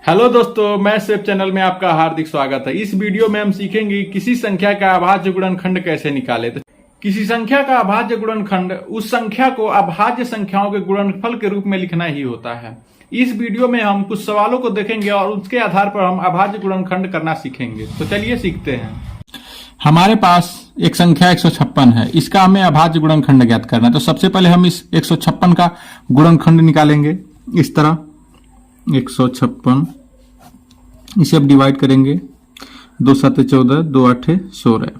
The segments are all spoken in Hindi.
हेलो दोस्तों, मैं सेफ चैनल में आपका हार्दिक स्वागत है। इस वीडियो में हम सीखेंगे किसी संख्या का अभाज्य गुणनखंड कैसे निकाले। तो किसी संख्या का अभाज्य गुणनखंड उस संख्या को अभाज्य संख्याओं के गुणनफल के रूप में लिखना ही होता है। इस वीडियो में हम कुछ सवालों को देखेंगे और उसके आधार पर हम अभाज्य गुणनखंड करना सीखेंगे। तो चलिए सीखते हैं। हमारे पास एक संख्या 156 है, इसका हमें अभाज्य गुणनखंड ज्ञात करना है। तो सबसे पहले हम इस 156 का गुणनखंड निकालेंगे। इस तरह 156 इसे अब डिवाइड करेंगे। 2 7 14, 2 8 16,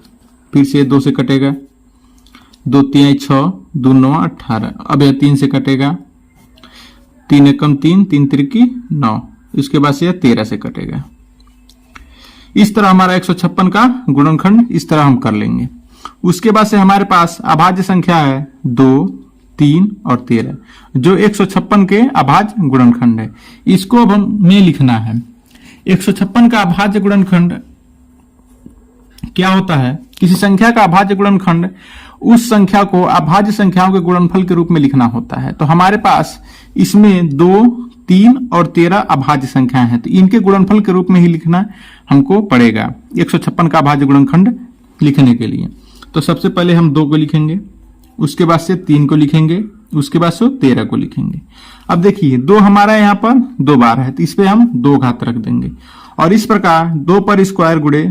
फिर से 2 से कटेगा, 2 3 6, 2 9 18। अब यह 3 से कटेगा, 3 एकम 3, 3 त्रिकी 9। इसके बाद से यह 13 से कटेगा। इस तरह हमारा 156 का गुणनखंड इस तरह हम कर लेंगे। उसके बाद से हमारे पास अभाज्य संख्या है 2, 3 और 13, जो 156 के अभाज्य गुणनखंड है। इसको अब हमें लिखना है। 156 का अभाज्य गुणनखंड क्या होता है? किसी संख्या का अभाज्य गुणनखंड उस संख्या को अभाज्य संख्याओं के गुणनफल के रूप में लिखना होता है। तो हमारे पास इसमें 2, 3 और 13 अभाज्य संख्याएं हैं, तो इनके गुणनफल के रूप में ही लिखना हमको पड़ेगा 156 का अभाज्य गुणनखंड लिखने के लिए। तो सबसे पहले हम 2 को लिखेंगे, उसके बाद से 3 को लिखेंगे, उसके बाद से 13 को लिखेंगे। अब देखिए 2 हमारा यहाँ पर 2 बार है, तो इस पे हम 2 घात रख देंगे और इस प्रकार 2 पर स्क्वायर गुणे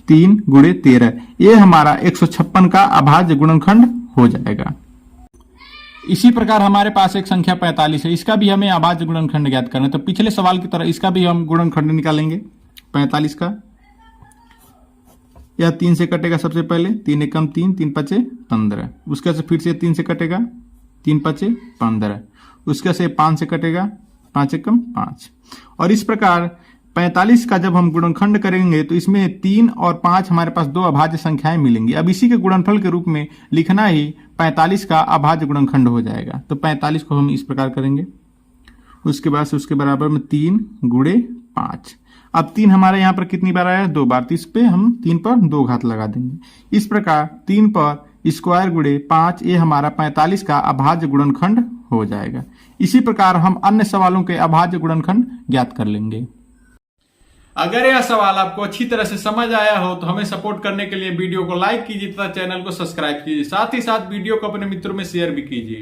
3 गुणे 13, ये हमारा 156 का अभाज्य गुणनखंड हो जाएगा। इसी प्रकार हमारे पास एक संख्या 45 है, इसका भी हमें अभाज्य गुणनखंड ज्ञात करना है। तो पिछले सवाल की तरह इसका भी हम गुणनखंड निकालेंगे 45 का। यह 3 से कटेगा सबसे पहले, 3 एकम 3, 3 पचे 15। उसके बाद फिर से 3 से कटेगा, 3 पचे 15। उसके से 5 से कटेगा, 5 एकम 5। और इस प्रकार 45 का जब हम गुणनखंड करेंगे तो इसमें 3 और 5 हमारे पास 2 अभाज्य संख्याएं मिलेंगी। अब इसी के गुणनफल के रूप में लिखना ही 45 का अभाज्य गुणनखंड हो जाएगा। तो 45 को हम इस प्रकार करेंगे। उसके बाद से उसके बराबर में 3 गुणे 5। अब 3 हमारे यहाँ पर कितनी बार आया? 2 बार। तो इस पे हम 3 पर 2 घात लगा देंगे। इस प्रकार 3 पर स्क्वायर गुणे 5, ये हमारा 45 का अभाज्य गुणनखंड हो जाएगा। इसी प्रकार हम अन्य सवालों के अभाज्य गुणनखंड ज्ञात कर लेंगे। अगर यह सवाल आपको अच्छी तरह से समझ आया हो तो हमें सपोर्ट करने के लिए वीडियो को लाइक कीजिए तथा चैनल को सब्सक्राइब कीजिए। साथ ही साथ वीडियो को अपने मित्रों में शेयर भी कीजिए।